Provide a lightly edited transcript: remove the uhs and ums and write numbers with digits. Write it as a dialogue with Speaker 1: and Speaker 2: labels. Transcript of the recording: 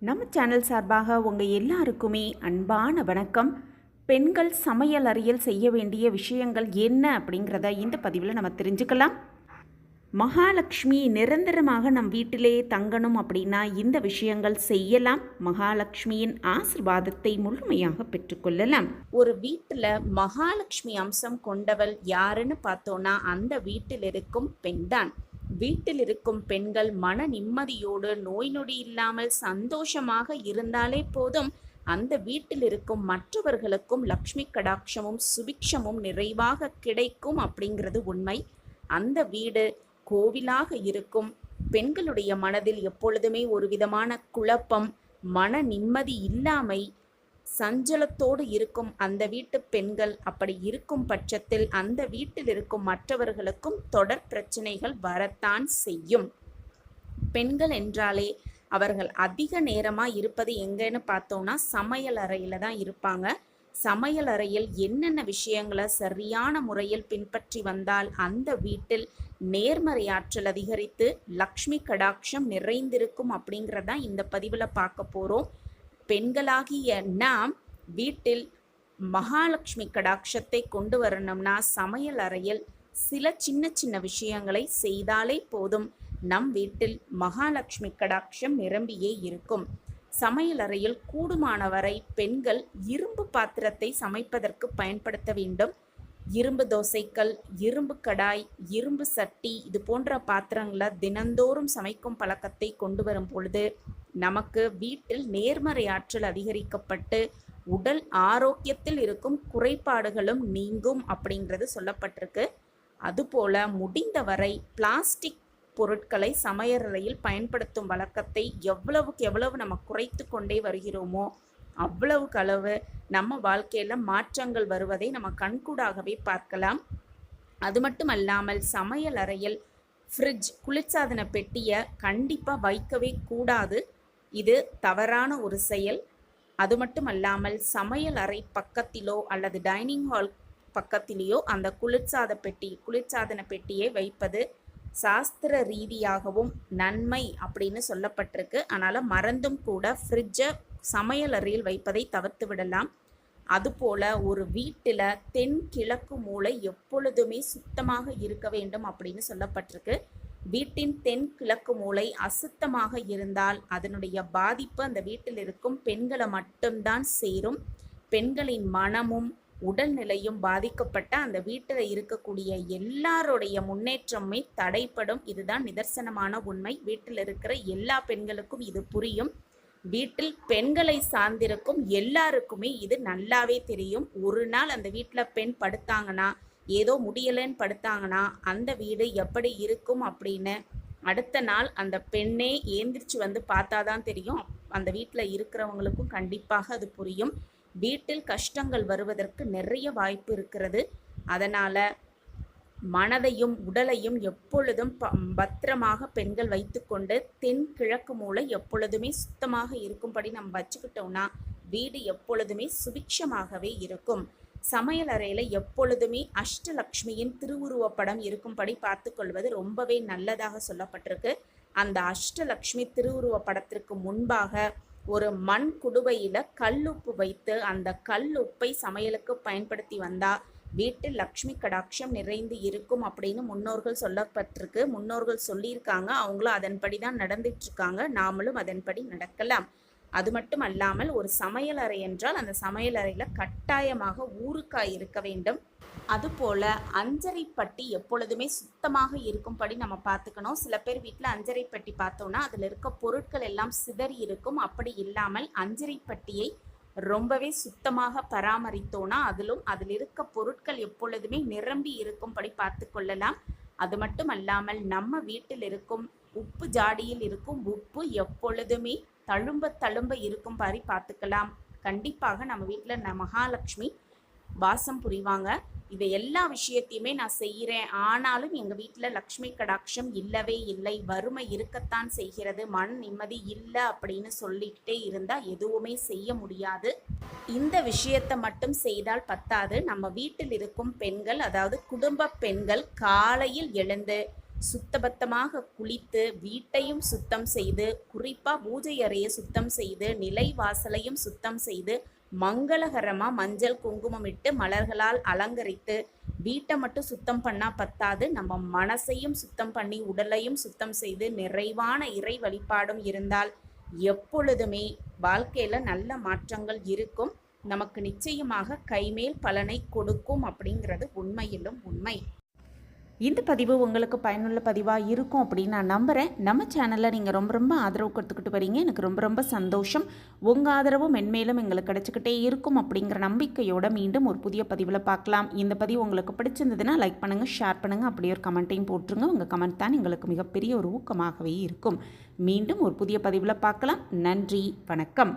Speaker 1: நம்ம சேனல் சார்பாக உங்கள் எல்லாருக்குமே அன்பான வணக்கம். பெண்கள் சமையல் அறையில் செய்ய வேண்டிய விஷயங்கள் என்ன அப்படிங்கிறத இந்த பதிவில் நம்ம தெரிஞ்சுக்கலாம். மகாலட்சுமி நிரந்தரமாக நம் வீட்டிலே தங்கணும் அப்படின்னா இந்த விஷயங்கள் செய்யலாம். மகாலட்சுமியின் ஆசிர்வாதத்தை முழுமையாக பெற்றுக்கொள்ளலாம். ஒரு வீட்டில் மகாலட்சுமி அம்சம் கொண்டவள் யாருன்னு பார்த்தோன்னா அந்த வீட்டில் இருக்கும் பெண்தான். வீட்டில் இருக்கும் பெண்கள் மன நிம்மதியோடு நோய் நொடி இல்லாமல் சந்தோஷமாக இருந்தாலே போதும், அந்த வீட்டில் இருக்கும் மற்றவர்களுக்கும் லக்ஷ்மி கடாட்சமும் சுபிக்ஷமும் நிறைவாக கிடைக்கும் அப்படிங்கிறது உண்மை. அந்த வீடு கோவிலாக இருக்கும். பெண்களுடைய மனதில் எப்பொழுதுமே ஒரு விதமான குழப்பம், மன நிம்மதி இல்லாமை, சஞ்சலத்தோடு இருக்கும் அந்த வீட்டு பெண்கள் அப்படி இருக்கும் பட்சத்தில் அந்த வீட்டில் இருக்கும் மற்றவர்களுக்கும் தொடர் பிரச்சனைகள் வரத்தான் செய்யும். பெண்கள் என்றாலே அவர்கள் அதிக நேரமாக இருப்பது எங்கன்னு பார்த்தோம்னா சமையல் அறையில் தான் இருப்பாங்க. சமையல் அறையில் என்னென்ன விஷயங்களை சரியான முறையில் பின்பற்றி வந்தால் அந்த வீட்டில் நேர்மறை ஆற்றல் அதிகரித்து லக்ஷ்மி கடாட்சம் நிறைந்திருக்கும் அப்படிங்கிறதான் இந்த பதிவில் பார்க்க போகிறோம். பெண்களாகிய நாம் வீட்டில் மகாலட்சுமி கடாட்சத்தை கொண்டு வரணும்னா சமையல் அறையில் சில சின்ன சின்ன விஷயங்களை செய்தாலே போதும், நம் வீட்டில் மகாலட்சுமி கடாட்சம் நிரம்பியே இருக்கும். சமையல் அறையில் கூடுமானவரை பெண்கள் இரும்பு பாத்திரத்தை சமைப்பதற்கு பயன்படுத்த வேண்டும். இரும்பு தோசைக்கல், இரும்பு கடாய், இரும்பு சட்டி இது போன்ற பாத்திரங்களை தினந்தோறும் சமைக்கும் பழக்கத்தை கொண்டு வரும் பொழுது நமக்கு வீட்டில் நேர்மறை ஆற்றல் அதிகரிக்கப்பட்டு உடல் ஆரோக்கியத்தில் இருக்கும் குறைபாடுகளும் நீங்கும் அப்படிங்கிறது சொல்லப்பட்டிருக்கு. அதுபோல முடிந்தவரை பிளாஸ்டிக் பொருட்களை சமையலறையில் பயன்படுத்தும் வழக்கத்தை எவ்வளவுக்கு எவ்வளவு நம்ம குறைத்து கொண்டே வருகிறோமோ அவ்வளவுக்கு அளவு நம்ம வாழ்க்கையில் மாற்றங்கள் வருவதை நம்ம கண்கூடாகவே பார்க்கலாம். அது மட்டும் அல்லாமல் சமையல் அறையில் ஃப்ரிட்ஜ், குளிர்சாதன பெட்டியை கண்டிப்பாக வைக்கவே கூடாது. இது தவறான ஒரு செயல். அது மட்டும் அல்லாமல் சமையல் அறை பக்கத்திலோ அல்லது டைனிங் ஹால் பக்கத்திலேயோ அந்த குளிர்சாதன பெட்டியை வைப்பது சாஸ்திர ரீதியாகவும் நன்மை அப்படின்னு சொல்லப்பட்டிருக்கு. அதனால் மறந்தும் கூட ஃப்ரிட்ஜை சமையல் அறையில் வைப்பதை தவிர்த்து விடலாம். அதுபோல் ஒரு வீட்டில் தென்கிழக்கு மூலை எப்பொழுதுமே சுத்தமாக இருக்க வேண்டும் அப்படின்னு சொல்லப்பட்டிருக்கு. வீட்டின் தென்கிழக்கு மூலை அசுத்தமாக இருந்தால் அதனுடைய பாதிப்பு அந்த வீட்டில் இருக்கும் பெண்களை மட்டும்தான் சேரும். பெண்களின் மனமும் உடல்நிலையும் பாதிக்கப்பட்ட அந்த வீட்டில் இருக்கக்கூடிய எல்லாருடைய முன்னேற்றமே தடைப்படும். இதுதான் நிதர்சனமான உண்மை. வீட்டில் இருக்கிற எல்லா பெண்களுக்கும் இது புரியும். வீட்டில் பெண்களை சார்ந்திருக்கும் எல்லாருக்குமே இது நல்லாவே தெரியும். ஒரு நாள் அந்த வீட்டில் பெண் படுத்தாங்கன்னா, ஏதோ முடியலைன்னு படுத்தாங்கன்னா அந்த வீடு எப்படி இருக்கும் அப்படின்னு அடுத்த நாள் அந்த பெண்ணே ஏந்திரிச்சு வந்து பார்த்தாதான் தெரியும். அந்த வீட்டில் இருக்கிறவங்களுக்கும் கண்டிப்பாக அது புரியும். வீட்டில் கஷ்டங்கள் வருவதற்கு நிறைய வாய்ப்பு இருக்கிறது. அதனால் மனதையும் உடலையும் எப்பொழுதும் பத்திரமாக பெண்கள் வைத்துக்கொண்டு தென்கிழக்கு மூலை எப்பொழுதுமே சுத்தமாக இருக்கும்படி நம்ம வச்சுக்கிட்டோம்னா வீடு எப்பொழுதுமே சுபிக்ஷமாகவே இருக்கும். சமையல் அறையில் எப்பொழுதுமே அஷ்டலக்ஷ்மியின் திருவுருவப்படம் இருக்கும்படி பார்த்து கொள்வது ரொம்பவே நல்லதாக சொல்லப்பட்டிருக்கு. அந்த அஷ்டலக்ஷ்மி திருவுருவப்படத்திற்கு முன்பாக ஒரு மண் குடுவையில் கல்லுப்பு வைத்து அந்த கல்லுப்பை சமையலுக்கு பயன்படுத்தி வந்தால் வீட்டில் லக்ஷ்மி கடாட்சம் நிறைந்து இருக்கும் அப்படின்னு முன்னோர்கள் சொல்லப்பட்டிருக்கு. முன்னோர்கள் சொல்லியிருக்காங்க. அவங்களும் அதன்படி தான் நடந்துட்டு இருக்காங்க. நாமளும் அதன்படி நடக்கலாம். அது மட்டும் அல்லாமல் ஒரு சமையல் அறை என்றால் அந்த சமையல் அறையில் கட்டாயமாக ஊறுகாய் இருக்க வேண்டும். அதுபோல் அஞ்சரை பட்டி எப்பொழுதுமே சுத்தமாக இருக்கும்படி நம்ம பார்த்துக்கணும். சில பேர் வீட்டில் அஞ்சரை பட்டி பார்த்தோன்னா அதில் இருக்க பொருட்கள் எல்லாம் சிதறி இருக்கும். அப்படி இல்லாமல் அஞ்சரை பட்டியை ரொம்பவே சுத்தமாக பராமரித்தோன்னா அதில் இருக்க பொருட்கள் எப்பொழுதுமே நிரம்பி இருக்கும்படி பார்த்து கொள்ளலாம். அது மட்டும் அல்லாமல் நம்ம வீட்டில் இருக்கும் உப்பு ஜாடியில் இருக்கும் உப்பு எப்பொழுதுமே தழும்ப இருக்கும் மாதிரி பார்த்துக்கலாம். கண்டிப்பாக நம்ம வீட்டில் மகாலட்சுமி வாசம் புரிவாங்க. இதை எல்லா விஷயத்தையுமே நான் செய்கிறேன், ஆனாலும் எங்கள் வீட்டில் லக்ஷ்மி கடாட்சம் இல்லவே இல்லை, வறுமை இருக்கத்தான் செய்கிறது, மன நிம்மதி இல்லை அப்படின்னு சொல்லிக்கிட்டே இருந்தால் எதுவுமே செய்ய முடியாது. இந்த விஷயத்தை மட்டும் செய்தால் பத்தாது. நம்ம வீட்டில் இருக்கும் பெண்கள், அதாவது குடும்ப பெண்கள் காலையில் எழுந்து சுத்தபத்தமாக குளித்து வீட்டையும் சுத்தம் செய்து, குறிப்பாக பூஜை அறையை சுத்தம் செய்து, நிலை வாசலையும் சுத்தம் செய்து, மங்களகரமாக மஞ்சள் குங்குமம் இட்டு மலர்களால் அலங்கரித்து, வீட்டை மட்டும் சுத்தம் பண்ணால் பத்தாது, நம்ம மனசையும் சுத்தம் பண்ணி உடலையும் சுத்தம் செய்து நிறைவான இறை வழிபாடும் இருந்தால் எப்பொழுதுமே வாழ்க்கையில் நல்ல மாற்றங்கள் இருக்கும். நமக்கு நிச்சயமாக கைமேல் பலனை கொடுக்கும் அப்படிங்கிறது உண்மையிலும் உண்மை. இந்த பதிவு உங்களுக்கு பயனுள்ள பதிவாக இருக்கும் அப்படின்னு நான் நம்புகிறேன். நம்ம சேனலில் நீங்கள் ரொம்ப ஆதரவு கொடுத்துக்கிட்டு வரீங்க. எனக்கு ரொம்ப சந்தோஷம். உங்கள் ஆதரவும் மென்மேலும் எங்களுக்கு கிடச்சிக்கிட்டே இருக்கும் அப்படிங்கிற நம்பிக்கையோடு மீண்டும் ஒரு புதிய பதிவில் பார்க்கலாம். இந்த பதிவு உங்களுக்கு பிடிச்சிருந்ததுன்னா லைக் பண்ணுங்கள், ஷேர் பண்ணுங்கள், அப்படியே ஒரு கமெண்ட்டையும் போட்டுருங்க. உங்கள் கமெண்ட் தான் எங்களுக்கு மிகப்பெரிய ஒரு ஊக்கமாகவே இருக்கும். மீண்டும் ஒரு புதிய பதிவில் பார்க்கலாம். நன்றி, வணக்கம்.